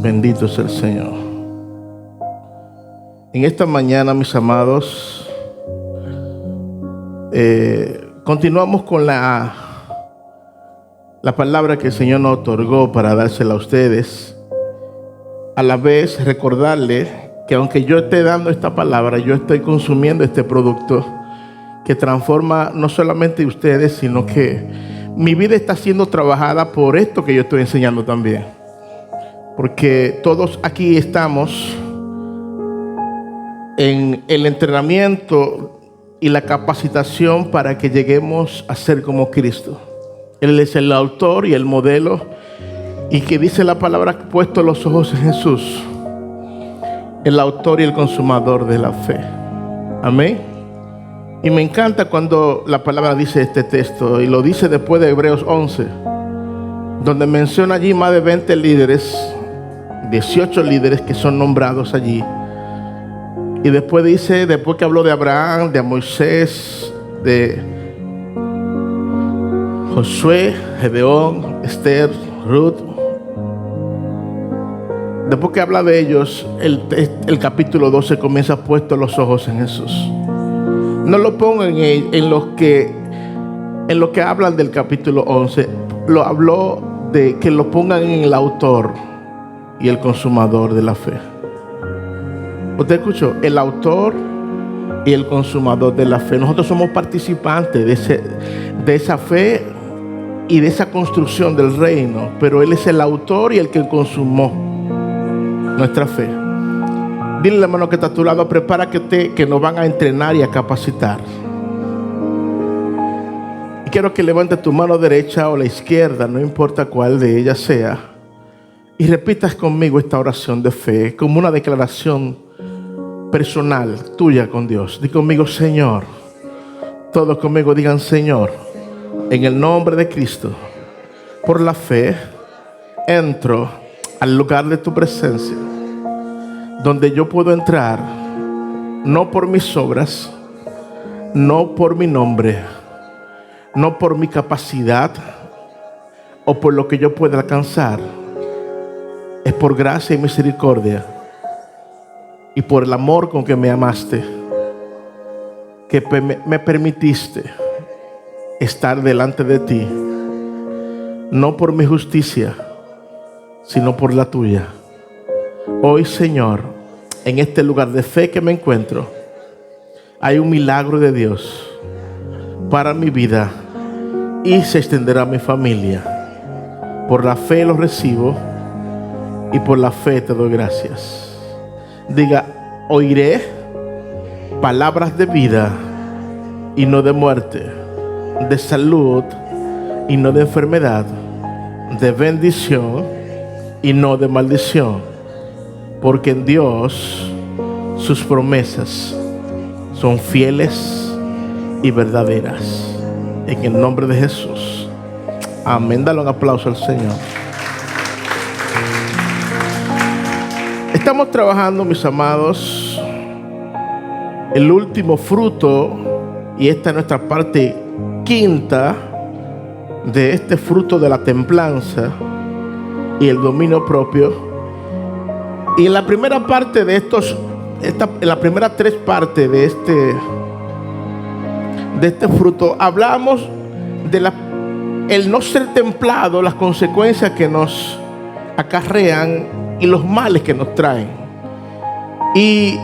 Bendito es el Señor. En esta mañana, mis amados, continuamos con la palabra que el Señor nos otorgó para dársela a ustedes. A la vez, recordarle que aunque yo esté dando esta palabra, yo estoy consumiendo este producto que transforma no solamente ustedes, sino que mi vida está siendo trabajada por esto que yo estoy enseñando también. Porque todos aquí estamos en el entrenamiento y la capacitación para que lleguemos a ser como Cristo. Él es el autor y el modelo, y que dice la palabra, puesto los ojos en Jesús, el autor y el consumador de la fe. Amén. Y me encanta cuando la palabra dice este texto, y lo dice después de Hebreos 11, donde menciona allí más de 20 líderes, 18 líderes que son nombrados allí. Y después dice, después que habló de Abraham, de Moisés, de Josué, Gedeón, Esther, Ruth, después que habla de ellos, el capítulo 12 comienza, puesto los ojos en Jesús. No lo pongo en lo que hablan del capítulo 11. Lo habló de que lo pongan en el autor y el consumador de la fe. ¿Usted escuchó? El autor y el consumador de la fe. Nosotros somos participantes de esa fe y de esa construcción del reino, pero Él es el autor y el que consumó nuestra fe. Dile a la mano que está a tu lado, prepárate que nos van a entrenar y a capacitar. Y quiero que levantes tu mano derecha o la izquierda, no importa cuál de ellas sea, y repitas conmigo esta oración de fe como una declaración personal tuya con Dios. Di conmigo, Señor. Todos conmigo digan, Señor, en el nombre de Cristo, por la fe, entro al lugar de tu presencia, donde yo puedo entrar, no por mis obras, no por mi nombre, no por mi capacidad o por lo que yo pueda alcanzar. Es por gracia y misericordia y por el amor con que me amaste, que me permitiste estar delante de ti, no por mi justicia, sino por la tuya. Hoy, Señor, en este lugar de fe que me encuentro, hay un milagro de Dios para mi vida y se extenderá a mi familia. Por la fe lo recibo y por la fe te doy gracias. Diga, oiré palabras de vida y no de muerte, de salud y no de enfermedad, de bendición y no de maldición, porque en Dios sus promesas son fieles y verdaderas. En el nombre de Jesús. Amén. Dale un aplauso al Señor. Estamos trabajando, mis amados, el último fruto, y esta es nuestra parte quinta de este fruto de la templanza y el dominio propio. Y en la primera parte de en la primera tres partes de este fruto, hablamos de el no ser templado, las consecuencias que nos acarrean y los males que nos traen. Y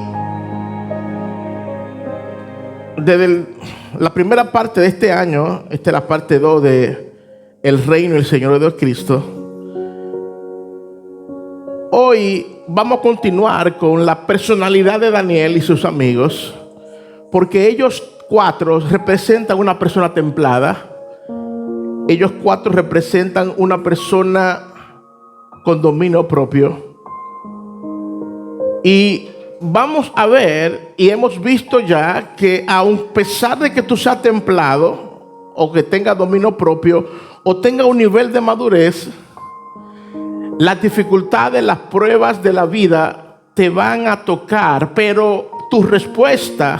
desde la primera parte de este año, esta es la parte 2 de el reino y el Señor de Dios Cristo. Hoy vamos a continuar con la personalidad de Daniel y sus amigos, porque ellos 4 representan una persona templada. Ellos 4 representan una persona con dominio propio. Y vamos a ver, y hemos visto ya, que a pesar de que tú seas templado o que tengas dominio propio o tenga un nivel de madurez, las dificultades, las pruebas de la vida te van a tocar, pero tu respuesta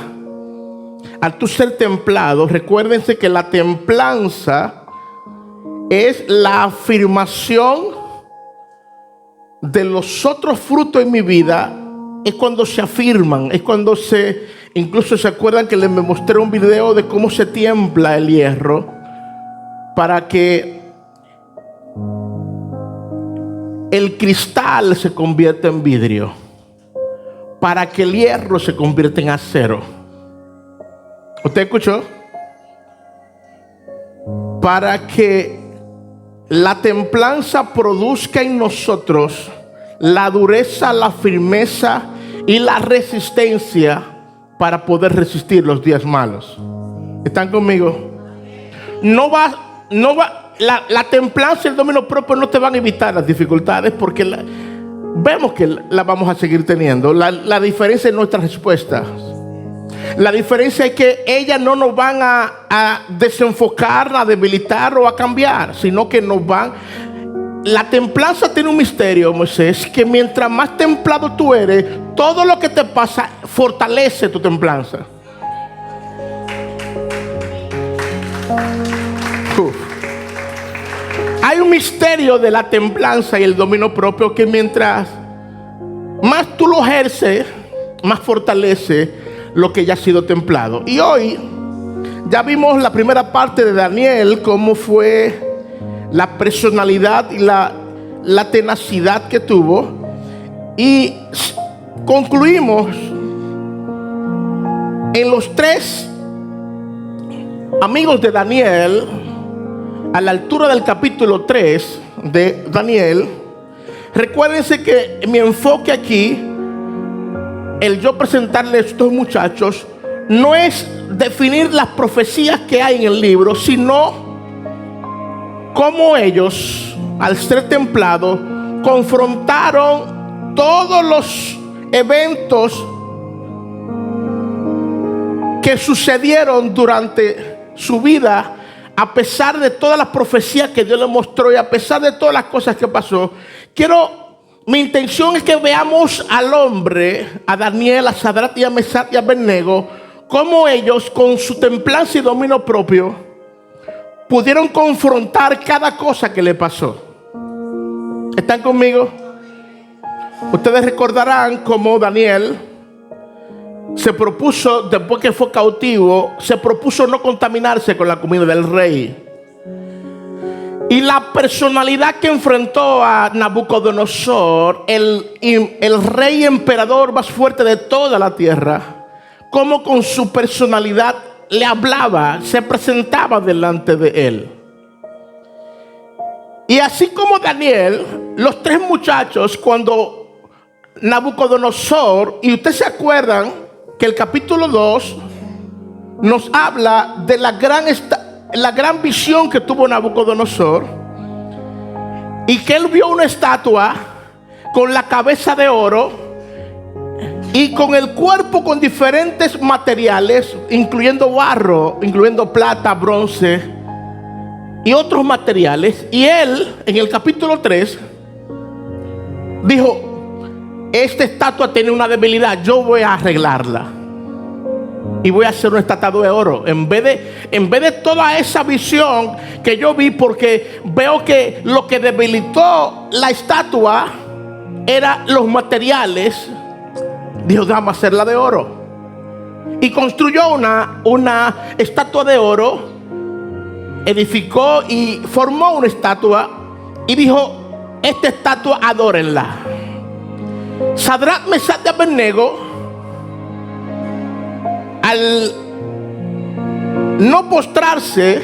al tú ser templado, recuérdense que la templanza es la afirmación de los otros frutos en mi vida es cuando se afirman, es cuando incluso se acuerdan que les mostré un video de cómo se tiembla el hierro para que el cristal se convierta en vidrio, para que el hierro se convierta en acero. ¿Usted escuchó? Para que la templanza produzca en nosotros la dureza, la firmeza y la resistencia para poder resistir los días malos. ¿Están conmigo? La templanza y el dominio propio no te van a evitar las dificultades, porque vemos que las vamos a seguir teniendo. La diferencia es nuestra respuesta. La diferencia es que ellas no nos van a desenfocar, a debilitar o a cambiar, sino que nos van. La templanza tiene un misterio, Moisés, que mientras más templado tú eres, todo lo que te pasa fortalece tu templanza. Hay un misterio de la templanza y el dominio propio que mientras más tú lo ejerces, más fortalece lo que ya ha sido templado. Y hoy ya vimos la primera parte de Daniel, cómo fue la personalidad y la tenacidad que tuvo. Y concluimos en los tres amigos de Daniel, a la altura del capítulo 3 de Daniel. Recuérdense que mi enfoque aquí, el yo presentarles a estos muchachos, no es definir las profecías que hay en el libro, sino cómo ellos, al ser templados, confrontaron todos los eventos que sucedieron durante su vida, a pesar de todas las profecías que Dios les mostró y a pesar de todas las cosas que pasó. Mi intención es que veamos al hombre, a Daniel, a Sadrach y a Mesach y a Abednego, cómo ellos, con su templanza y dominio propio, pudieron confrontar cada cosa que le pasó. ¿Están conmigo? Ustedes recordarán cómo Daniel se propuso, después que fue cautivo, se propuso no contaminarse con la comida del rey. Y la personalidad que enfrentó a Nabucodonosor, el rey emperador más fuerte de toda la tierra, cómo con su personalidad le hablaba, se presentaba delante de él. Y así como Daniel, los tres muchachos, cuando Nabucodonosor, y ustedes se acuerdan que el capítulo 2 nos habla de la gran visión que tuvo Nabucodonosor, y que él vio una estatua con la cabeza de oro y con el cuerpo con diferentes materiales, incluyendo barro, incluyendo plata, bronce y otros materiales. Y él, en el capítulo 3, dijo: esta estatua tiene una debilidad, yo voy a arreglarla y voy a hacer una estatua de oro, en vez de toda esa visión que yo vi, porque veo que lo que debilitó la estatua eran los materiales. Dijo: déjame hacerla de oro. Y construyó una estatua de oro, edificó y formó una estatua y dijo: esta estatua adórenla. Sadrach, Mesach y Abednego, al no postrarse,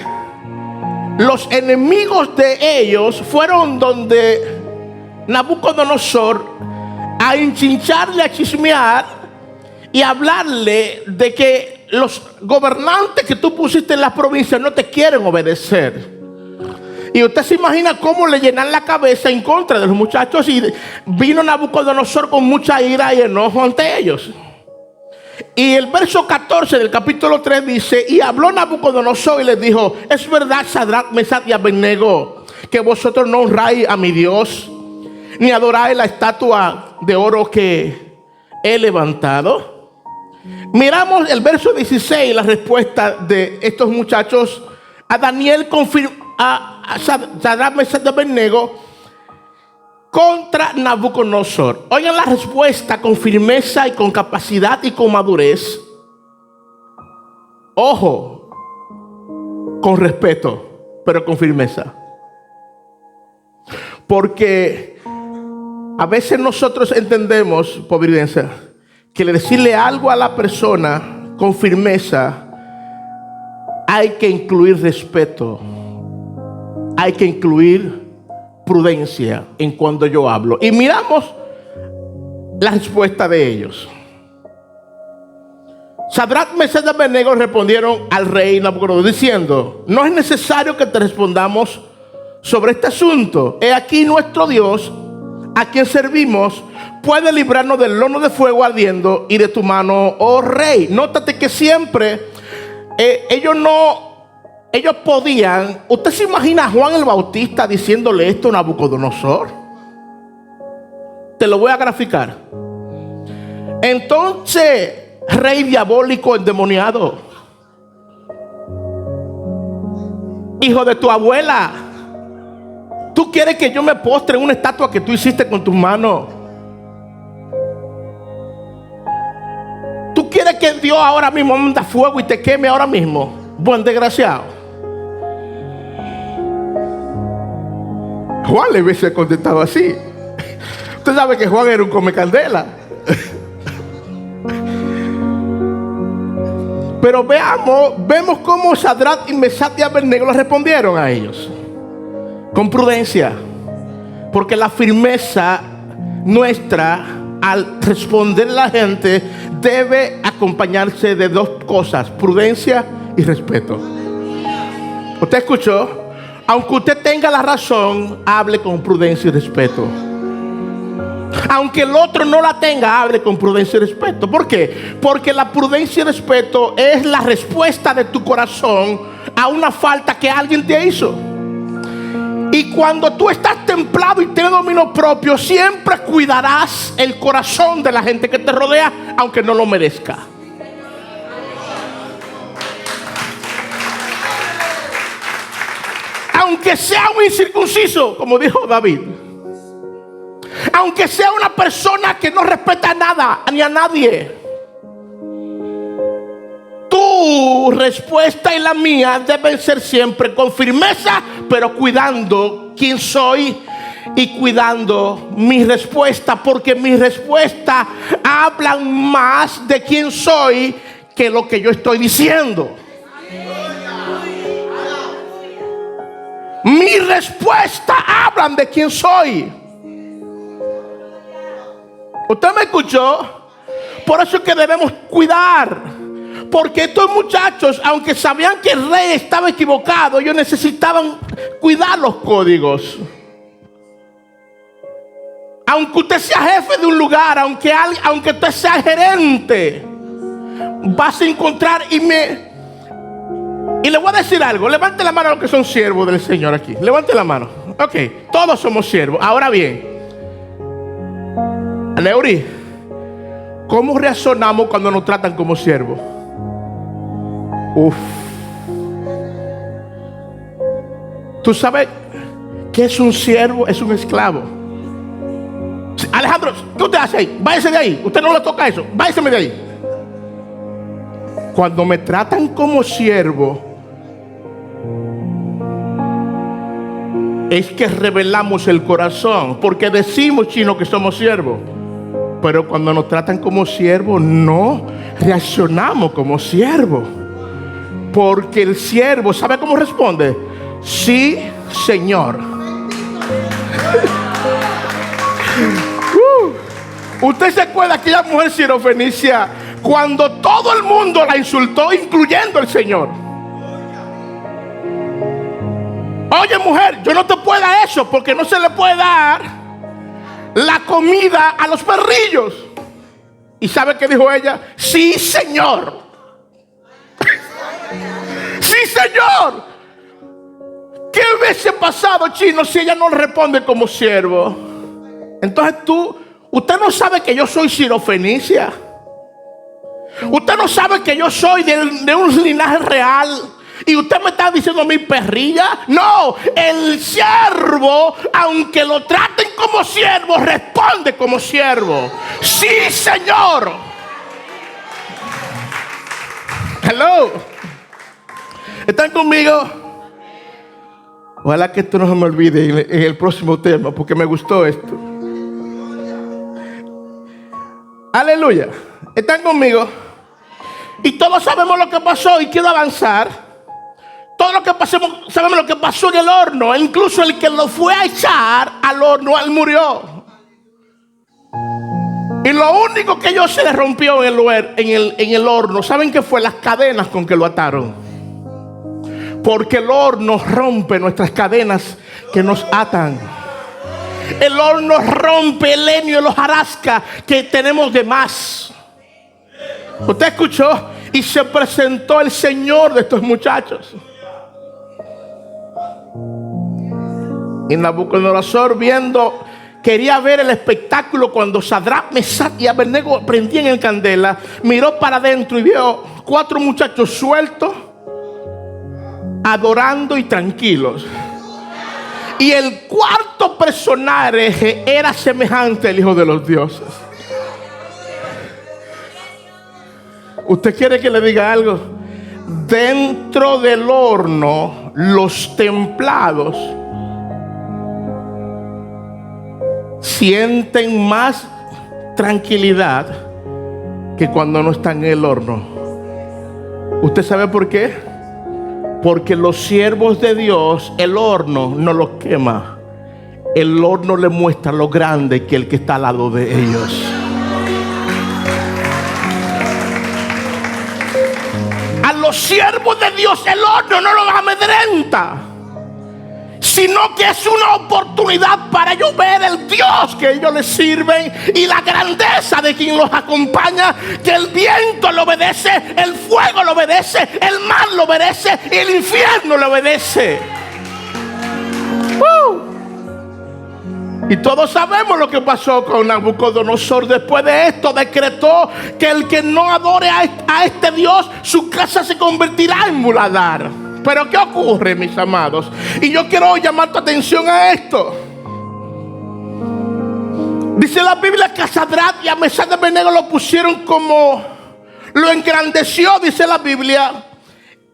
los enemigos de ellos fueron donde Nabucodonosor a enchincharle, a chismear y hablarle de que los gobernantes que tú pusiste en las provincias no te quieren obedecer. Y usted se imagina cómo le llenan la cabeza en contra de los muchachos, y vino Nabucodonosor con mucha ira y enojo ante ellos. Y el verso 14 del capítulo 3 dice: y habló Nabucodonosor y les dijo: es verdad, Sadrach, Mesach y Abednego, que vosotros no honráis a mi Dios, ni adoráis la estatua de oro que he levantado. Miramos el verso 16, la respuesta de estos muchachos a Daniel, a Sadrach, Mesach y Abednego. contra Nabucodonosor. Oigan la respuesta con firmeza y con capacidad y con madurez. Ojo, con respeto, pero con firmeza. Porque a veces nosotros entendemos, Providencia, que le decirle algo a la persona con firmeza hay que incluir respeto, hay que incluir prudencia en cuando yo hablo. Y miramos la respuesta de ellos. Sadrach, Mesach y Abednego respondieron al rey Nabucodonosor diciendo: no es necesario que te respondamos sobre este asunto. He aquí nuestro Dios, a quien servimos, puede librarnos del horno de fuego ardiendo y de tu mano, oh rey. Nótate que siempre ellos podían. ¿Usted se imagina a Juan el Bautista diciéndole esto a Nabucodonosor? Te lo voy a graficar. Entonces, rey diabólico endemoniado, hijo de tu abuela, ¿tú quieres que yo me postre en una estatua que tú hiciste con tus manos? ¿Tú quieres que Dios ahora mismo manda fuego y te queme ahora mismo? Buen desgraciado. Juan le hubiese contestado así. Usted sabe que Juan era un come candela. Pero vemos cómo Sadrach, Mesach y Abednego le respondieron a ellos con prudencia, porque la firmeza nuestra al responder a la gente debe acompañarse de dos cosas: prudencia y respeto. ¿Usted escuchó? Aunque usted tenga la razón, hable con prudencia y respeto. Aunque el otro no la tenga, hable con prudencia y respeto. ¿Por qué? Porque la prudencia y respeto es la respuesta de tu corazón a una falta que alguien te hizo. Y cuando tú estás templado y tienes dominio propio, siempre cuidarás el corazón de la gente que te rodea, aunque no lo merezca. Aunque sea un incircunciso, como dijo David. Aunque sea una persona que no respeta nada ni a nadie. Tu respuesta y la mía deben ser siempre con firmeza, pero cuidando quién soy y cuidando mi respuesta, porque mi respuesta hablan más de quién soy que lo que yo estoy diciendo. Mi respuesta hablan de quién soy. ¿Usted me escuchó? Por eso es que debemos cuidar. Porque estos muchachos, aunque sabían que el rey estaba equivocado, ellos necesitaban cuidar los códigos. Aunque usted sea jefe de un lugar, aunque usted sea gerente, vas a encontrar y le voy a decir algo. Levante la mano a los que son siervos del Señor aquí. Levante la mano. Ok, todos somos siervos. Ahora bien, Neuri, ¿cómo reaccionamos cuando nos tratan como siervos? ¿Tú sabes qué es un siervo? Es un esclavo. Alejandro, ¿qué usted hace ahí? Váyase de ahí. Usted no le toca eso. Váyase de ahí. Cuando me tratan como siervo, es que revelamos el corazón, porque decimos, chino, que somos siervos. Pero cuando nos tratan como siervos, no reaccionamos como siervos. Porque el siervo, ¿sabe cómo responde? Sí, Señor. Usted se acuerda de aquella mujer sirofenicia cuando todo el mundo la insultó, incluyendo el Señor. Oye, mujer, yo no te puedo dar eso, porque no se le puede dar la comida a los perrillos. ¿Y sabe qué dijo ella? Sí, Señor. Sí, Señor. ¿Qué hubiese pasado, chino, si ella no responde como siervo? Entonces usted no sabe que yo soy sirofenicia. Usted no sabe que yo soy de un linaje real Y usted me está diciendo a mí perrilla. No, el siervo, aunque lo traten como siervo, responde como siervo. Sí, Señor. Hello. ¿Están conmigo? Ojalá que esto no se me olvide en el próximo tema, porque me gustó esto. Aleluya. ¿Están conmigo? Y todos sabemos lo que pasó y quiero avanzar. Todos lo que sabemos lo que pasó en el horno. Incluso el que lo fue a echar al horno, él murió. Y lo único que ellos se les rompió en el horno, ¿saben qué fue? Las cadenas con que lo ataron. Porque el horno rompe nuestras cadenas que nos atan. El horno rompe el leño y los hojarasca que tenemos de más. Usted escuchó, y se presentó el Señor de estos muchachos. Y Nabucodonosor, viendo, quería ver el espectáculo cuando Sadrach, Mesach y Abednego prendían el candela. Miró para adentro y vio 4 muchachos sueltos, adorando y tranquilos. Y el cuarto personaje era semejante al Hijo de los Dioses. ¿Usted quiere que le diga algo? Dentro del horno, los templados sienten más tranquilidad que cuando no están en el horno. ¿Usted sabe por qué? Porque los siervos de Dios, el horno no los quema. El horno le muestra lo grande que el que está al lado de ellos. A los siervos de Dios el horno no los amedrenta, sino que es una oportunidad para ellos ver el Dios que ellos les sirven y la grandeza de quien los acompaña. Que el viento le obedece, el fuego le obedece, el mar le obedece y el infierno le obedece. Y todos sabemos lo que pasó con Nabucodonosor. Después de esto decretó que el que no adore a este Dios, su casa se convertirá en muladar. Pero ¿qué ocurre, mis amados? Y yo quiero llamar tu atención a esto. Dice la Biblia que a Sadrach y a Mesach y Abednego lo pusieron como, lo engrandeció, dice la Biblia,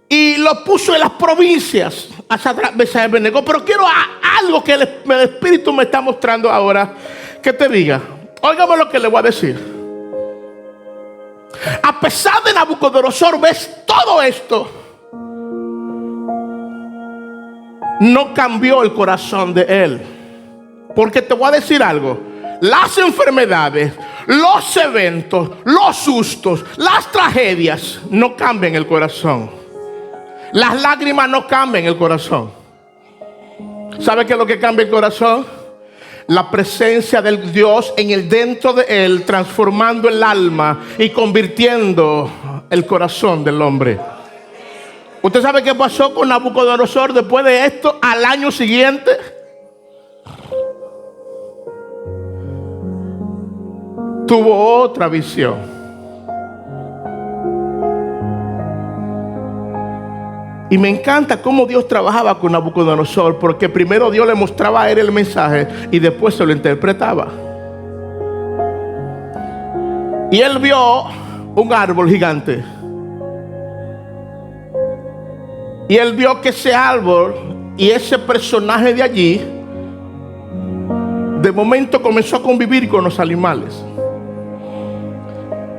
y lo puso en las provincias a Sadrach, Mesach y Abednego. Pero quiero algo que el Espíritu me está mostrando ahora, que te diga. Óigame lo que le voy a decir. A pesar de Nabucodonosor, ves todo esto, no cambió el corazón de él. Porque te voy a decir algo. Las enfermedades, los eventos, los sustos, las tragedias no cambian el corazón. Las lágrimas no cambian el corazón. ¿Sabe qué es lo que cambia el corazón? La presencia del Dios en el dentro de él, transformando el alma y convirtiendo el corazón del hombre. ¿Usted sabe qué pasó con Nabucodonosor después de esto? Al año siguiente, tuvo otra visión. Y me encanta cómo Dios trabajaba con Nabucodonosor, porque primero Dios le mostraba a él el mensaje y después se lo interpretaba. Y él vio un árbol gigante. Y él vio que ese árbol y ese personaje de allí, de momento comenzó a convivir con los animales.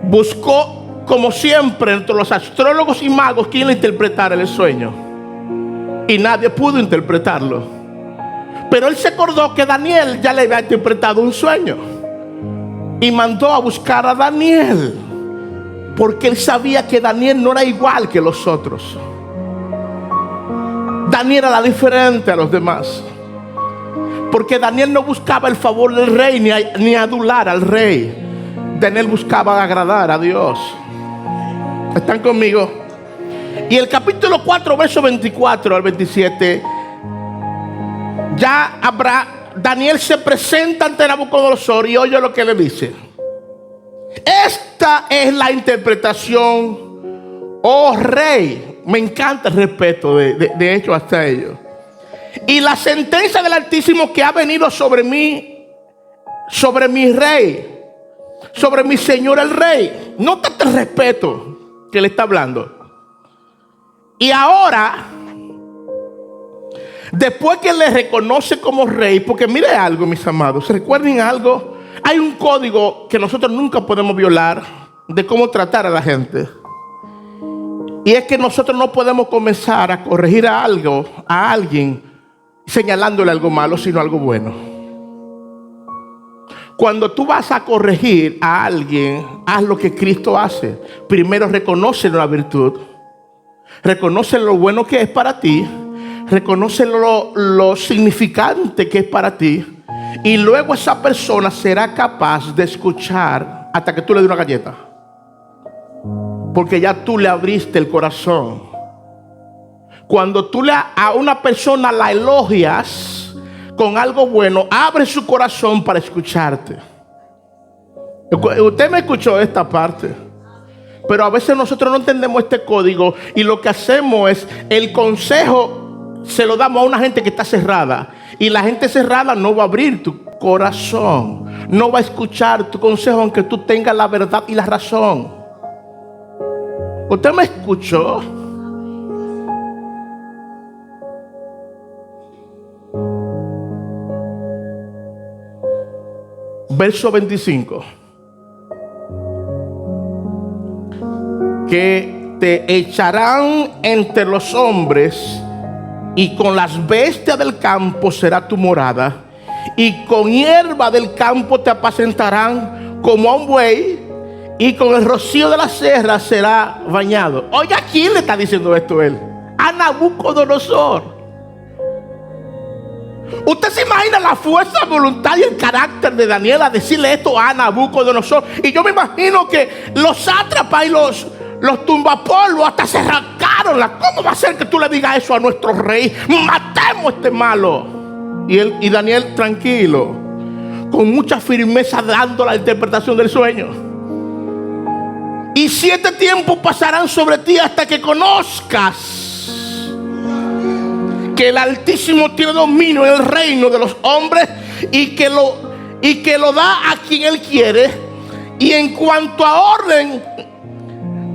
Buscó, como siempre, entre los astrólogos y magos, quien le interpretara el sueño. Y nadie pudo interpretarlo. Pero él se acordó que Daniel ya le había interpretado un sueño. Y mandó a buscar a Daniel. Porque él sabía que Daniel no era igual que los otros. Daniel era diferente a los demás. Porque Daniel no buscaba el favor del rey ni adular al rey. Daniel buscaba agradar a Dios. ¿Están conmigo? Y el capítulo 4, verso 24 al 27, ya Daniel se presenta ante Nabucodonosor y oye lo que le dice. Esta es la interpretación, oh rey. Me encanta el respeto de hecho hasta ellos. Y la sentencia del Altísimo que ha venido sobre mí, sobre mi rey, sobre mi Señor el Rey. Nótate el respeto que le está hablando. Y ahora, después que le reconoce como rey, porque mire algo, mis amados, recuerden algo, hay un código que nosotros nunca podemos violar de cómo tratar a la gente. Y es que nosotros no podemos comenzar a corregir a alguien señalándole algo malo, sino algo bueno. Cuando tú vas a corregir a alguien, haz lo que Cristo hace. Primero reconoce la virtud, reconoce lo bueno que es para ti, reconoce lo significante que es para ti, y luego esa persona será capaz de escuchar hasta que tú le des una galleta, porque ya tú le abriste el corazón. Cuando tú a una persona la elogias con algo bueno, abre su corazón para escucharte. Usted me escuchó esta parte, pero a veces nosotros no entendemos este código y lo que hacemos es el consejo se lo damos a una gente que está cerrada, y la gente cerrada no va a abrir tu corazón, no va a escuchar tu consejo aunque tú tengas la verdad y la razón. ¿Usted me escuchó? Verso 25. Que te echarán entre los hombres, y con las bestias del campo será tu morada, y con hierba del campo te apacentarán como a un buey, y con el rocío de la sierra será bañado. Oiga, ¿a quién le está diciendo esto él? A Nabucodonosor. Usted se imagina la fuerza, voluntad y el carácter de Daniel a decirle esto a Nabucodonosor. Y yo me imagino que los sátrapas y los tumbapolvos hasta se arrancaron. ¿Cómo va a ser que tú le digas eso a nuestro rey? Matemos a este malo. Y Daniel tranquilo, con mucha firmeza, dando la interpretación del sueño. Y 7 tiempos pasarán sobre ti hasta que conozcas que el Altísimo tiene dominio en el reino de los hombres, y que lo da a quien Él quiere. Y en cuanto a orden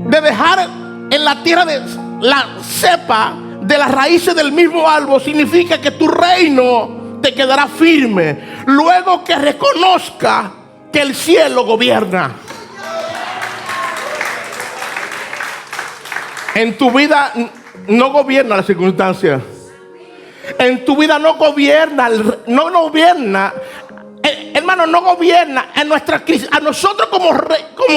de dejar en la tierra de la cepa de las raíces del mismo árbol, significa que tu reino te quedará firme luego que reconozca que el cielo gobierna. En tu vida no gobierna la circunstancia. En tu vida no gobierna, hermano, no gobierna en nuestra crisis. A nosotros como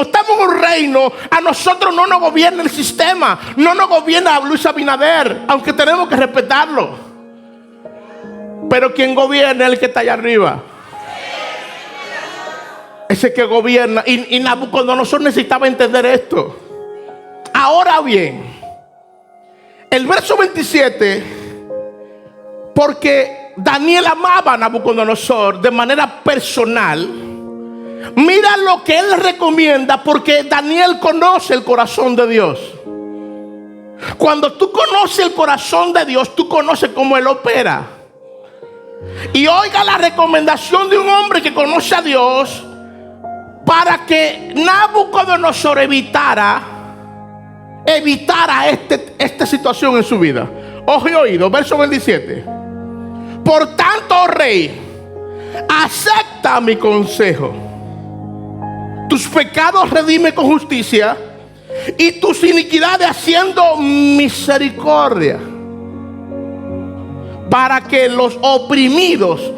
estamos en un reino, a nosotros no nos gobierna el sistema, no nos gobierna Luis Abinader, aunque tenemos que respetarlo. Pero quien gobierna es el que está allá arriba. Ese que gobierna. Y Nabucodonosor necesitaba entender esto. Ahora bien, el verso 27... porque Daniel amaba a Nabucodonosor de manera personal. Mira lo que él recomienda, porque Daniel conoce el corazón de Dios. Cuando tú conoces el corazón de Dios, tú conoces cómo Él opera. Y oiga la recomendación de un hombre que conoce a Dios, para que Nabucodonosor evitara esta situación en su vida. Ojo y oído, verso 27. Por tanto, oh rey, acepta mi consejo. Tus pecados redime con justicia, y tus iniquidades haciendo misericordia, para que los oprimidos,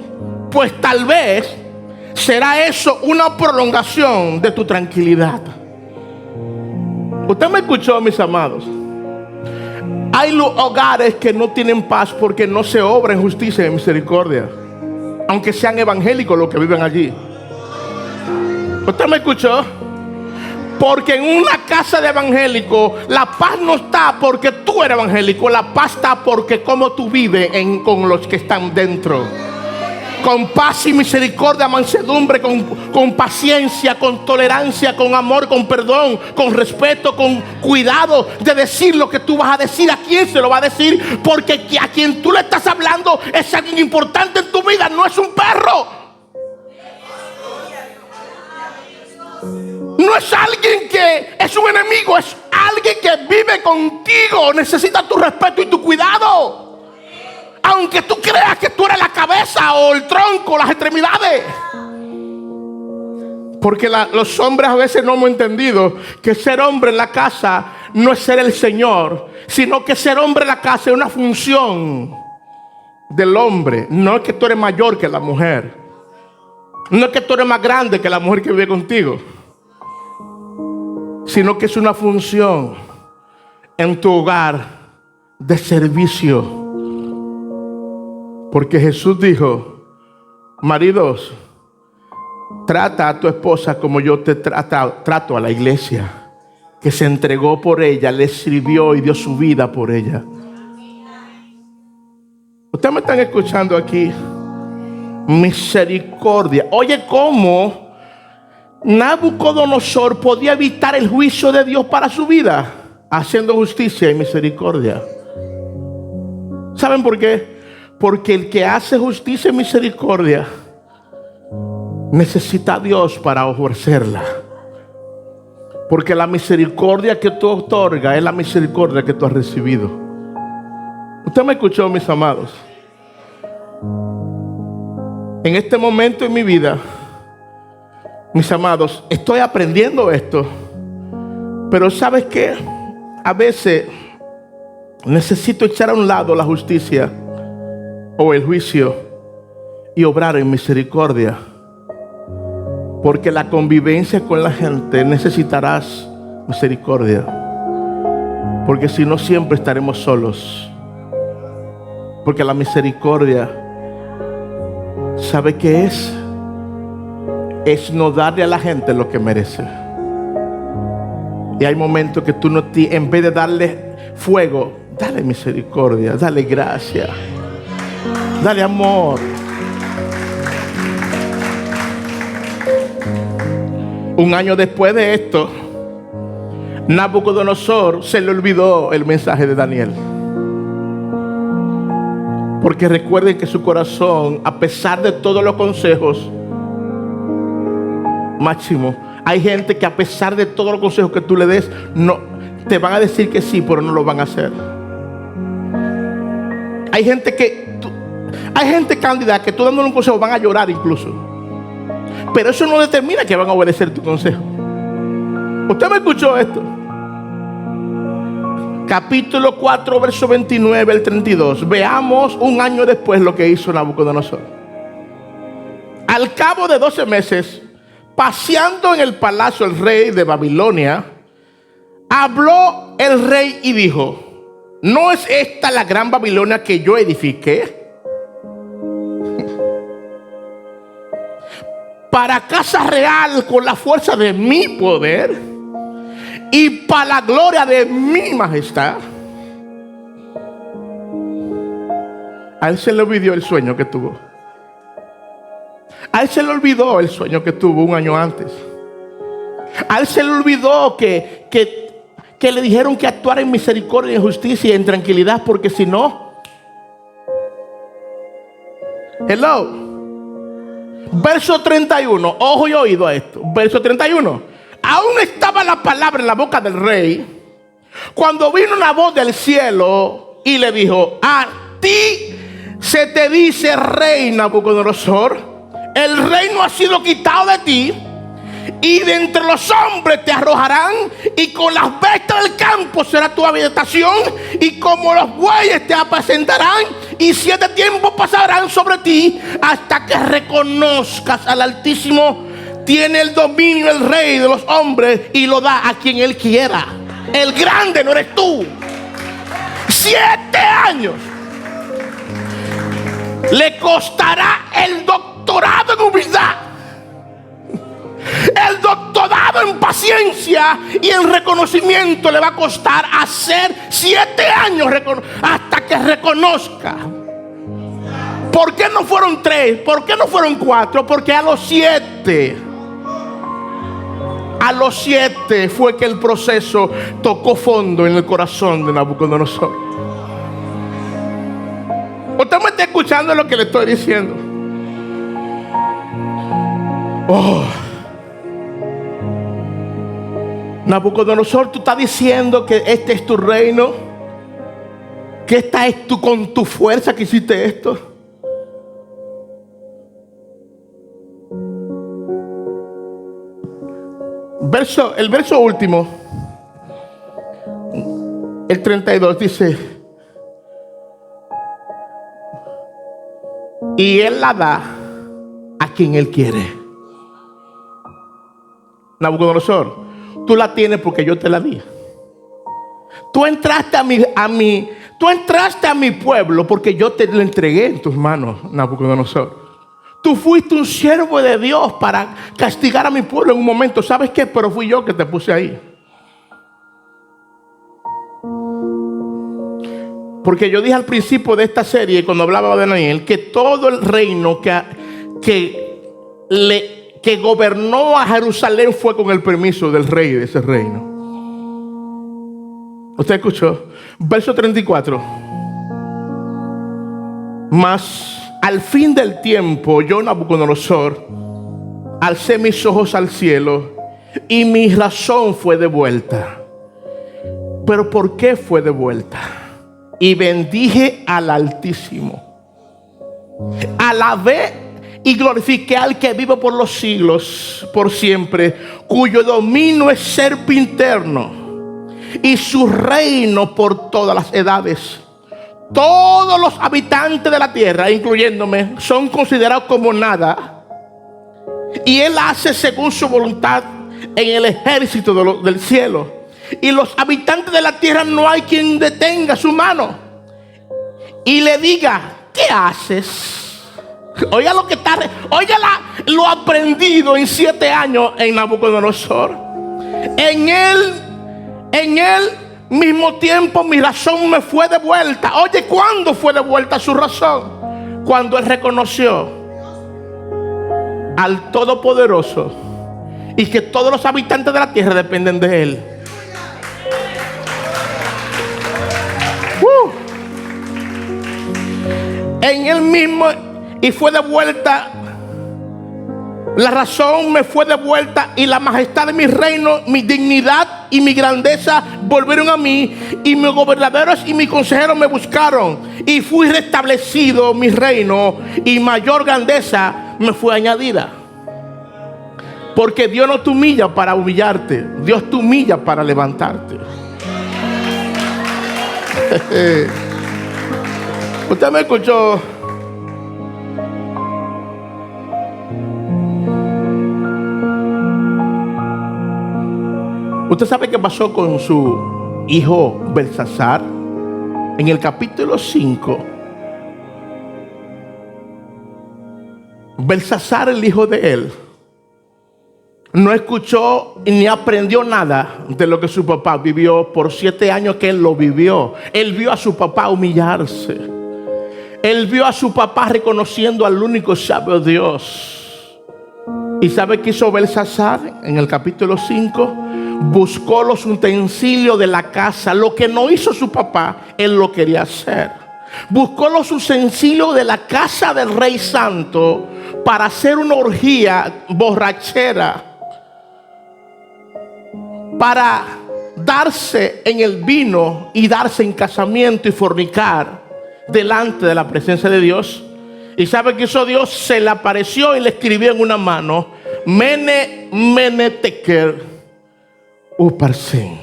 pues tal vez será eso una prolongación de tu tranquilidad. Usted me escuchó, mis amados. Hay hogares que no tienen paz porque no se obra en justicia y en misericordia, aunque sean evangélicos los que viven allí. ¿Usted me escuchó? Porque en una casa de evangélicos la paz no está porque tú eres evangélico, la paz está porque cómo tú vives con los que están dentro. con paz y misericordia, mansedumbre, con paciencia, con tolerancia, con amor, con perdón, con respeto, con cuidado de decir lo que tú vas a decir. ¿A quién se lo va a decir? Porque a quien tú le estás hablando es alguien importante en tu vida, no es un perro. No es alguien que es un enemigo, es alguien que vive contigo. Necesita tu respeto y tu cuidado. Aunque tú creas que tú eres la cabeza o el tronco, las extremidades. Porque los hombres a veces no hemos entendido que ser hombre en la casa no es ser el Señor, sino que ser hombre en la casa es una función del hombre. No es que tú eres mayor que la mujer. No es que tú eres más grande que la mujer que vive contigo, sino que es una función en tu hogar de servicio. Porque Jesús dijo: maridos, trata a tu esposa como yo te trato a la iglesia, que se entregó por ella, le sirvió y dio su vida por ella. Ustedes me están escuchando aquí. Misericordia. Oye, ¿cómo Nabucodonosor podía evitar el juicio de Dios para su vida? Haciendo justicia y misericordia. ¿Saben por qué? Porque el que hace justicia y misericordia necesita a Dios para ofrecerla. Porque la misericordia que tú otorgas es la misericordia que tú has recibido. ¿Usted me escuchó, mis amados? En este momento en mi vida, mis amados, estoy aprendiendo esto. Pero ¿sabes qué? A veces necesito echar a un lado la justicia o el juicio y obrar en misericordia. Porque la convivencia con la gente necesitarás misericordia. Porque si no, siempre estaremos solos. Porque la misericordia, ¿sabe qué es? Es no darle a la gente lo que merece. Y hay momentos que tú no en vez de darle fuego, dale misericordia, dale gracia, dale amor. Un año después de esto, Nabucodonosor se le olvidó el mensaje de Daniel. Porque recuerden que su corazón, a pesar de todos los consejos, Máximo, hay gente que a pesar de todos los consejos que tú le des, no, te van a decir que sí, pero no lo van a hacer. Hay gente cándida que tú dándole un consejo van a llorar incluso. Pero eso no determina que van a obedecer tu consejo. ¿Usted me escuchó esto? Capítulo 4, verso 29 al 32. Veamos un año después lo que hizo Nabucodonosor. Al cabo de 12 meses, paseando en el palacio del rey de Babilonia, habló el rey y dijo: ¿no es esta la gran Babilonia que yo edifiqué para casa real con la fuerza de mi poder y para la gloria de mi majestad? A él se le olvidó el sueño que tuvo. A él se le olvidó el sueño que tuvo un año antes. A él se le olvidó que le dijeron que actuara en misericordia, en justicia y en tranquilidad, porque si no... Hello. Verso 31. Ojo y oído a esto. Verso 31. Aún estaba la palabra en la boca del rey cuando vino una voz del cielo y le dijo: a ti se te dice, rey Nabucodonosor, el reino ha sido quitado de ti, y de entre los hombres te arrojarán, y con las bestias del campo será tu habitación, y como los bueyes te apacentarán, y 7 tiempos pasarán sobre ti hasta que reconozcas al Altísimo. Tiene el dominio el rey de los hombres y lo da a quien él quiera. El grande no eres tú. 7 años le costará el doctorado en humildad, el doctorado en paciencia y en reconocimiento. Le va a costar hacer 7 años hasta que reconozca. ¿Por qué no fueron 3? ¿Por qué no fueron 4? Porque a los 7 fue que el proceso tocó fondo en el corazón de Nabucodonosor. ¿Usted me está escuchando lo que le estoy diciendo? Oh. Nabucodonosor, tú estás diciendo que este es tu reino, que esta es con tu fuerza que hiciste esto. El verso último, el 32 dice: y Él la da a quien Él quiere. Nabucodonosor, tú la tienes porque yo te la di. Tú entraste tú entraste a mi pueblo porque yo te lo entregué en tus manos, Nabucodonosor. Tú fuiste un siervo de Dios para castigar a mi pueblo en un momento. ¿Sabes qué? Pero fui yo que te puse ahí. Porque yo dije al principio de esta serie, cuando hablaba de Daniel, que todo el reino que gobernó a Jerusalén fue con el permiso del rey de ese reino. ¿Usted escuchó? Verso 34. Mas al fin del tiempo, yo, Nabucodonosor, alcé mis ojos al cielo y mi razón fue devuelta. ¿Pero por qué fue devuelta? Y bendije al Altísimo. Alabé y glorifiqué al que vive por los siglos, por siempre, cuyo dominio es sempiterno y su reino por todas las edades. Todos los habitantes de la tierra, incluyéndome, son considerados como nada. Y Él hace según su voluntad en el ejército del cielo. Y los habitantes de la tierra no hay quien detenga su mano y le diga: ¿qué haces? Oiga lo aprendido en 7 años en Nabucodonosor. En él mismo tiempo mi razón me fue devuelta. Oye, ¿cuándo fue devuelta su razón? Cuando él reconoció al Todopoderoso y que todos los habitantes de la tierra dependen de él. En él mismo, y fue devuelta la razón, me fue devuelta, y la majestad de mi reino, mi dignidad y mi grandeza volvieron a mí, y mis gobernadores y mis consejeros me buscaron, y fui restablecido mi reino, y mayor grandeza me fue añadida. Porque Dios no te humilla para humillarte, Dios te humilla para levantarte. Usted me escuchó. ¿Usted sabe qué pasó con su hijo Belsasar? En el capítulo 5, Belsasar, el hijo de él, no escuchó ni aprendió nada de lo que su papá vivió por 7 años que él lo vivió. Él vio a su papá humillarse. Él vio a su papá reconociendo al único sabio Dios. ¿Y sabe qué hizo Belsasar en el capítulo 5? Buscó los utensilios de la casa. Lo que no hizo su papá, él lo quería hacer. Buscó los utensilios de la casa del rey santo para hacer una orgía borrachera, para darse en el vino y darse en casamiento y fornicar delante de la presencia de Dios. ¿Y sabe qué hizo Dios? Se le apareció y le escribió en una mano: Mene Tekel Uparsin.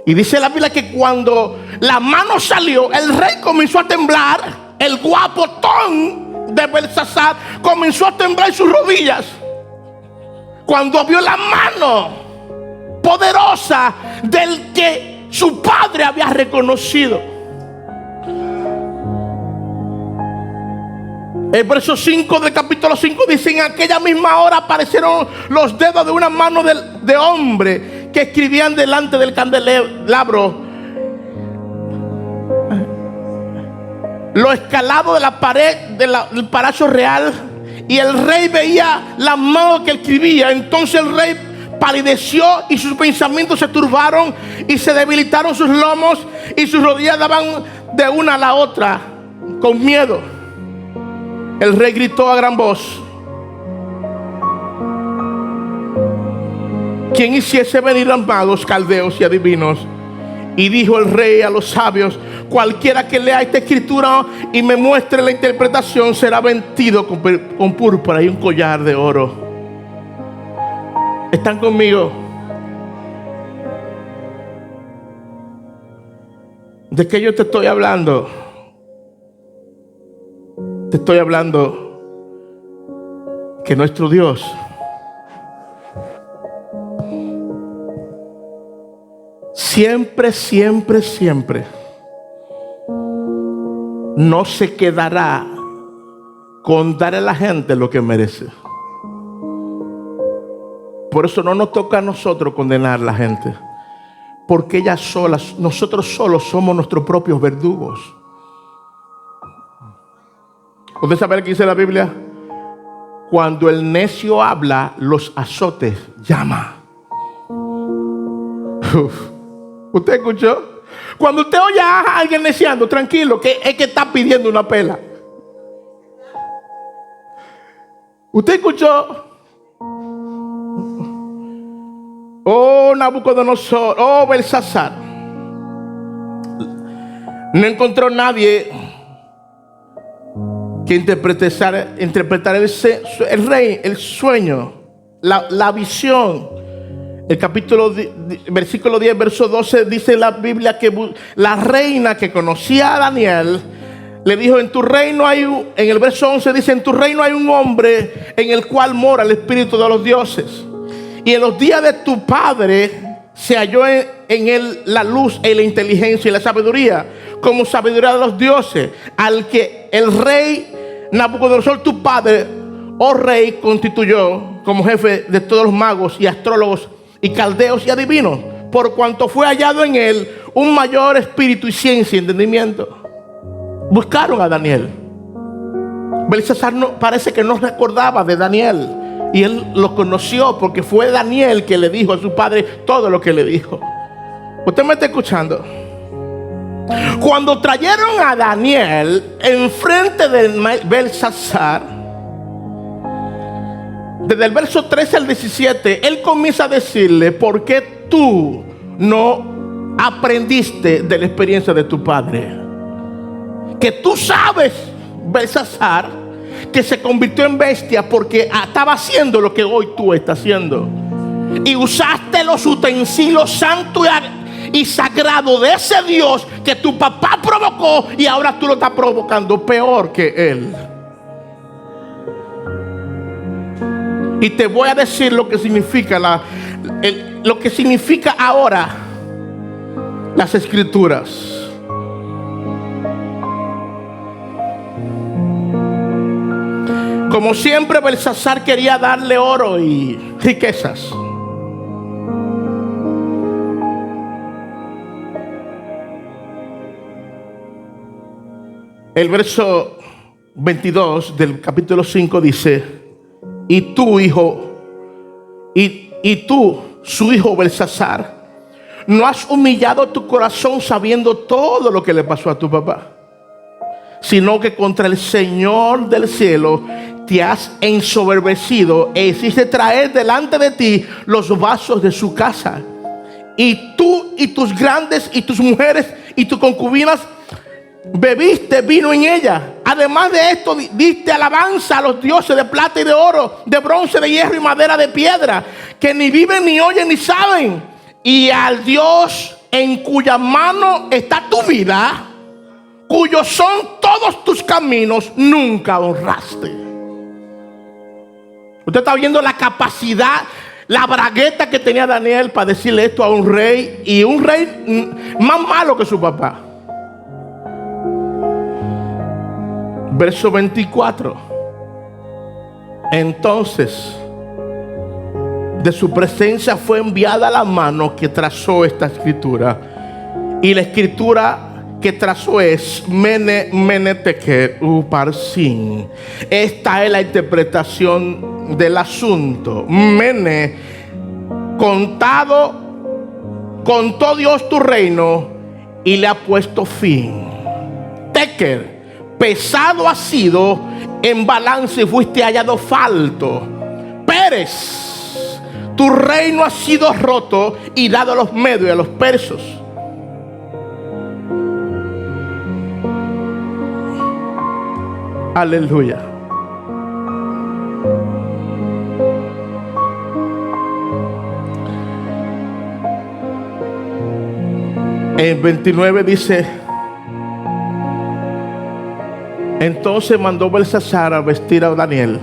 Y dice la Biblia que cuando la mano salió, el rey comenzó a temblar. El guapotón de Belsasar comenzó a temblar en sus rodillas cuando vio la mano poderosa del que su padre había reconocido. El verso 5 del capítulo 5 dice: en aquella misma hora aparecieron los dedos de una mano de hombre que escribían delante del candelabro. Lo escalado de la pared del palacio real, y el rey veía la mano que escribía. Entonces el rey palideció y sus pensamientos se turbaron y se debilitaron sus lomos y sus rodillas daban de una a la otra con miedo. El rey gritó a gran voz: ¿quién hiciese venir a magos, caldeos y adivinos? Y dijo el rey a los sabios: cualquiera que lea esta escritura y me muestre la interpretación será vestido con púrpura y un collar de oro. ¿Están conmigo? ¿De qué yo te estoy hablando? Te estoy hablando que nuestro Dios siempre, siempre, siempre no se quedará con dar a la gente lo que merece. Por eso no nos toca a nosotros condenar a la gente, porque ellas solas, nosotros solos somos nuestros propios verdugos. ¿Usted sabe qué dice la Biblia? Cuando el necio habla, los azotes llama. ¿Usted escuchó? Cuando usted oye a alguien neciando, tranquilo, que es que está pidiendo una pela. ¿Usted escuchó? Oh, Nabucodonosor, oh, Belsasar. No encontró nadie que interpretara el rey, el sueño, la visión. El versículo 10, verso 12, dice la Biblia que la reina que conocía a Daniel le dijo: en tu reino hay en el verso 11 dice: en tu reino hay un hombre en el cual mora el espíritu de los dioses. Y en los días de tu padre se halló en él la luz y la inteligencia y la sabiduría, como sabiduría de los dioses, al que el rey Nabucodonosor, tu padre, oh rey, constituyó como jefe de todos los magos y astrólogos y caldeos y adivinos, por cuanto fue hallado en él un mayor espíritu y ciencia y entendimiento. Buscaron a Daniel. Belsasar parece que no recordaba de Daniel, y él lo conoció porque fue Daniel que le dijo a su padre todo lo que le dijo. ¿Usted me está escuchando? Cuando trajeron a Daniel enfrente de Belsasar, desde el verso 13 al 17, él comienza a decirle: ¿por qué tú no aprendiste de la experiencia de tu padre? Que tú sabes, Belsasar, que se convirtió en bestia porque estaba haciendo lo que hoy tú estás haciendo. Y usaste los utensilios santos y sagrados de ese Dios que tu papá provocó, y ahora tú lo estás provocando peor que él. Y te voy a decir lo que significa lo que significa ahora las escrituras. Como siempre, Belsasar quería darle oro y riquezas. El verso 22 del capítulo 5 dice: y tú, hijo, y tú, su hijo Belsasar, no has humillado tu corazón sabiendo todo lo que le pasó a tu papá, sino que contra el Señor del cielo te has ensoberbecido e hiciste traer delante de ti los vasos de su casa. Y tú y tus grandes y tus mujeres y tus concubinas bebiste vino en ella. Además de esto, diste alabanza a los dioses de plata y de oro, de bronce, de hierro y madera de piedra, que ni viven, ni oyen, ni saben. Y al Dios en cuya mano está tu vida, cuyos son todos tus caminos, nunca honraste. Usted está viendo la capacidad, la bragueta que tenía Daniel para decirle esto a un rey, y un rey más malo que su papá. Verso 24. Entonces, de su presencia fue enviada la mano que trazó esta escritura. Y la escritura que trazó es Mene, Mene, Tekel, Uparsin. Esta es la interpretación del asunto. Mene, contó Dios tu reino y le ha puesto fin. Tekel, pesado ha sido en balance y fuiste hallado falto. Pérez, tu reino ha sido roto y dado a los medios y a los persos. Aleluya. En 29 dice: entonces mandó Belsasar a vestir a Daniel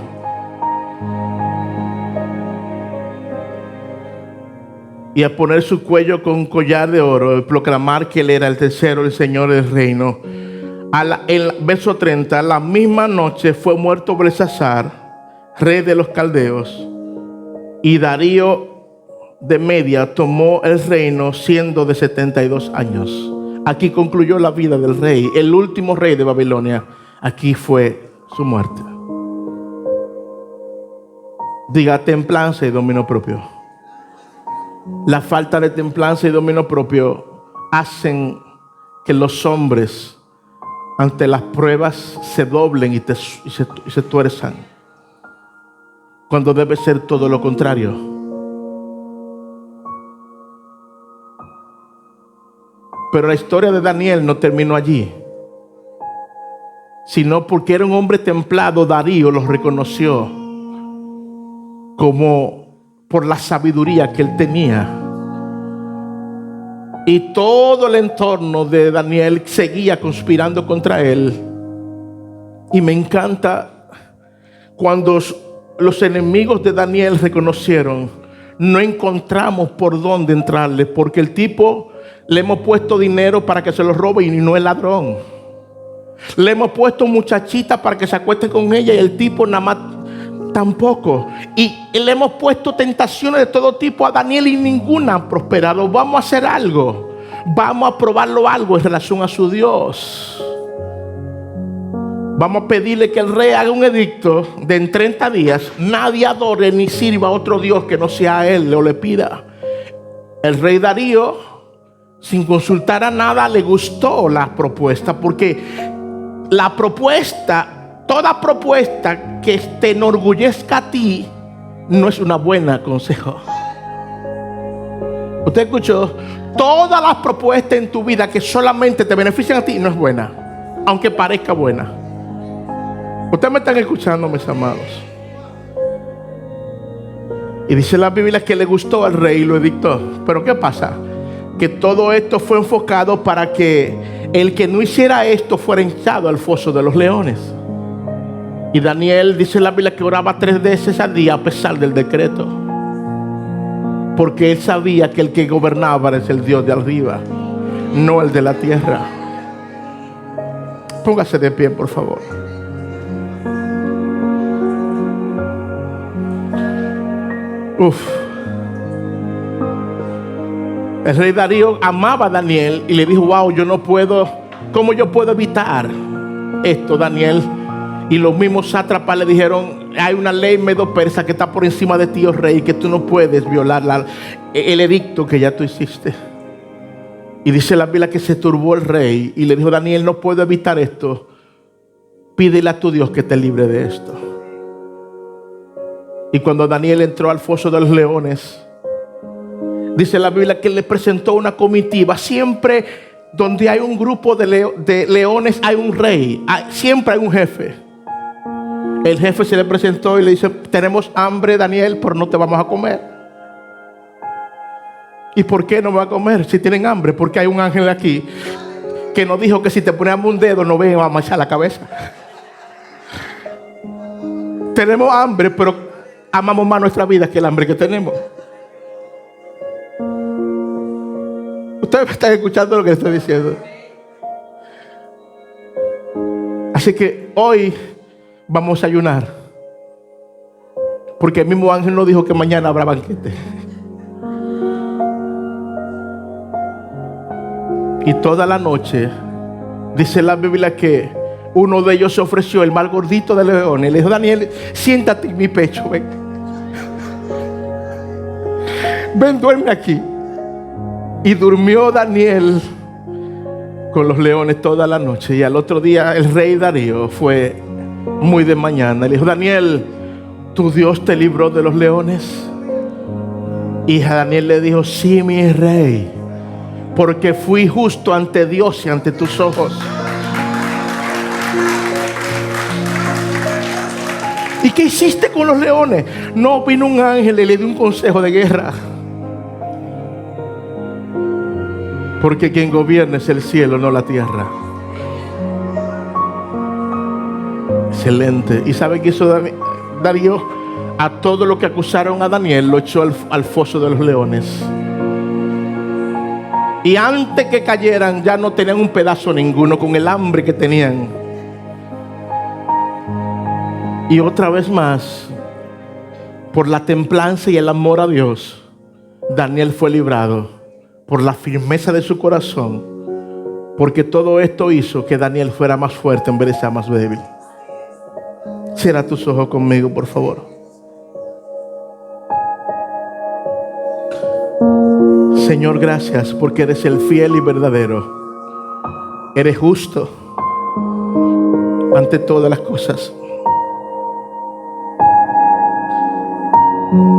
y a poner su cuello con un collar de oro y proclamar que él era el tercero, el señor del reino. En verso 30, la misma noche fue muerto Belsasar, rey de los caldeos, y Darío de Media tomó el reino siendo de 72 años. Aquí concluyó la vida del rey, el último rey de Babilonia. Aquí fue su muerte. Diga: templanza y dominio propio. La falta de templanza y dominio propio hacen que los hombres ante las pruebas se doblen y se tuerzan, cuando debe ser todo lo contrario. Pero la historia de Daniel no terminó allí, sino porque era un hombre templado. Darío lo reconoció como por la sabiduría que él tenía, y todo el entorno de Daniel seguía conspirando contra él. Y me encanta cuando los enemigos de Daniel reconocieron: no encontramos por dónde entrarle, porque el tipo le hemos puesto dinero para que se lo robe y no es ladrón. Le hemos puesto muchachita para que se acueste con ella y el tipo nada más tampoco. Y le hemos puesto tentaciones de todo tipo a Daniel y ninguna ha prosperado. Vamos a hacer algo. Vamos a probarlo algo en relación a su Dios. Vamos a pedirle que el rey haga un edicto de en 30 días nadie adore ni sirva a otro Dios que no sea a él o le pida. El rey Darío, sin consultar a nada, le gustó la propuesta, porque la propuesta, toda propuesta que te enorgullezca a ti, no es una buena consejo. ¿Usted escuchó? Todas las propuestas en tu vida que solamente te benefician a ti, no es buena, aunque parezca buena. Ustedes me están escuchando, mis amados. Y dice la Biblia que le gustó al rey y lo edictó. Pero ¿qué pasa? Que todo esto fue enfocado para que el que no hiciera esto fuera echado al foso de los leones. Y Daniel, dice la Biblia, que oraba 3 veces al día a pesar del decreto, porque él sabía que el que gobernaba es el Dios de arriba, no el de la tierra. Póngase de pie, por favor. El rey Darío amaba a Daniel y le dijo: wow, yo no puedo, ¿cómo yo puedo evitar esto, Daniel? Y los mismos sátrapas le dijeron: hay una ley medo-persa que está por encima de ti, oh rey, que tú no puedes violar el edicto que ya tú hiciste. Y dice la Biblia que se turbó el rey y le dijo: Daniel, no puedo evitar esto, pídele a tu Dios que te libre de esto. Y cuando Daniel entró al foso de los leones, dice la Biblia que le presentó una comitiva. Siempre donde hay un grupo de leones hay un rey, siempre hay un jefe. El jefe se le presentó y le dice: tenemos hambre, Daniel, pero no te vamos a comer. ¿Y por qué no me va a comer si tienen hambre? Porque hay un ángel aquí que nos dijo que si te poníamos un dedo nos ven a manchar la cabeza. Tenemos hambre, pero amamos más nuestra vida que el hambre que tenemos. Ustedes están escuchando lo que estoy diciendo. Así que hoy vamos a ayunar, porque el mismo ángel nos dijo que mañana habrá banquete. Y toda la noche Dice la Biblia que uno de ellos se ofreció, el más gordito de los leones. Le dijo: Daniel, siéntate en mi pecho, ven. Ven, duerme aquí. Y durmió Daniel con los leones toda la noche. Y al otro día el rey Darío fue muy de mañana. Le dijo: Daniel, ¿tu Dios te libró de los leones? Y Daniel le dijo: sí, mi rey, porque fui justo ante Dios y ante tus ojos. ¿Y qué hiciste con los leones? No, vino un ángel y le dio un consejo de guerra. Porque quien gobierna es el cielo, no la tierra. Excelente. ¿Y sabe qué hizo Darío? A todo lo que acusaron a Daniel lo echó al foso de los leones. Y antes que cayeran ya no tenían un pedazo ninguno, con el hambre que tenían. Y otra vez más, por la templanza y el amor a Dios, Daniel fue librado. Por la firmeza de su corazón, porque todo esto hizo que Daniel fuera más fuerte en vez de ser más débil. Cierra tus ojos conmigo, por favor. Señor, gracias porque eres el fiel y verdadero. Eres justo ante todas las cosas.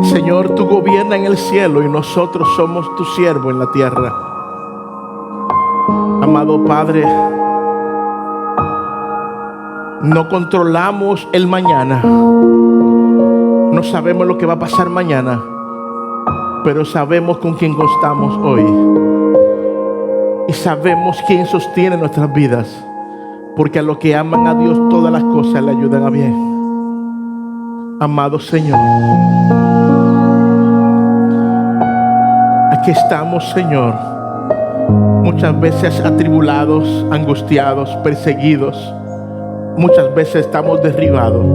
Señor, tú gobiernas en el cielo y nosotros somos tu siervo en la tierra. Amado Padre, no controlamos el mañana. No sabemos lo que va a pasar mañana, pero sabemos con quién contamos hoy. Y sabemos quién sostiene nuestras vidas, porque a los que aman a Dios todas las cosas le ayudan a bien. Amado Señor, aquí estamos, Señor, muchas veces atribulados, angustiados, perseguidos. Muchas veces estamos derribados,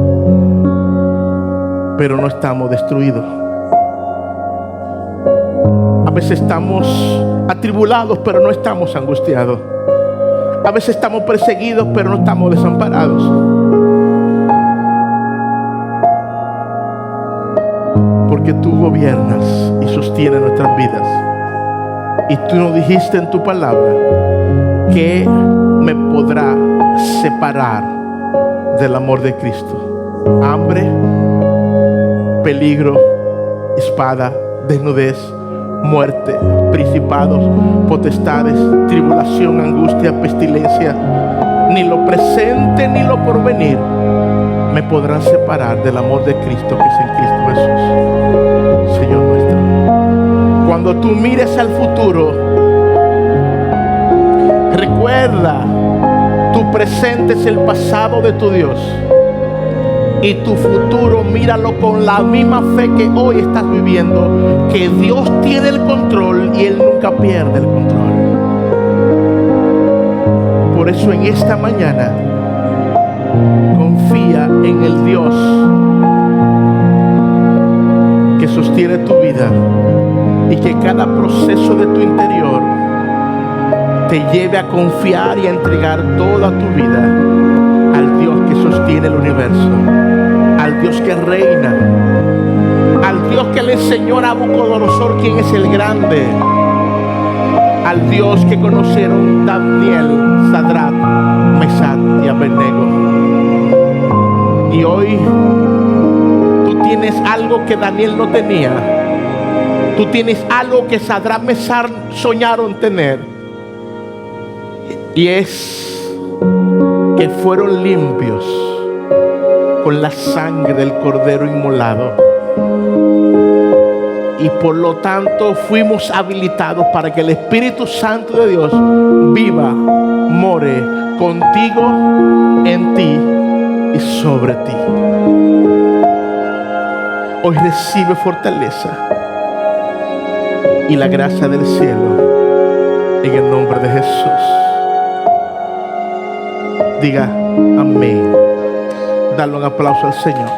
pero no estamos destruidos. A veces estamos atribulados, pero no estamos angustiados. A veces estamos perseguidos, pero no estamos desamparados. Porque tú gobiernas y sostienes nuestras vidas. Y tú nos dijiste en tu palabra: ¿qué me podrá separar del amor de Cristo? Hambre, peligro, espada, desnudez, muerte, principados, potestades, tribulación, angustia, pestilencia. Ni lo presente ni lo porvenir me podrán separar del amor de Cristo, que es en Cristo Jesús, Señor nuestro. Cuando tú mires al futuro, recuerda, tu presente es el pasado de tu Dios, y tu futuro míralo con la misma fe que hoy estás viviendo, que Dios tiene el control y Él nunca pierde el control. Por eso en esta mañana confía en el Dios que sostiene tu vida, y que cada proceso de tu interior te lleve a confiar y a entregar toda tu vida al Dios que sostiene el universo, al Dios que reina, al Dios que le enseñó a Nabucodonosor quién es el grande, al Dios que conocieron Daniel, Sadrach, Mesach y Abednego. Y hoy tú tienes algo que Daniel no tenía. Tú tienes algo que Sadrach, Mesach soñaron tener. Y es que fueron limpios con la sangre del Cordero inmolado. Y por lo tanto fuimos habilitados para que el Espíritu Santo de Dios viva, more contigo, en ti y sobre ti. Hoy recibe fortaleza y la gracia del cielo en el nombre de Jesús. Diga amén. Dale un aplauso al Señor.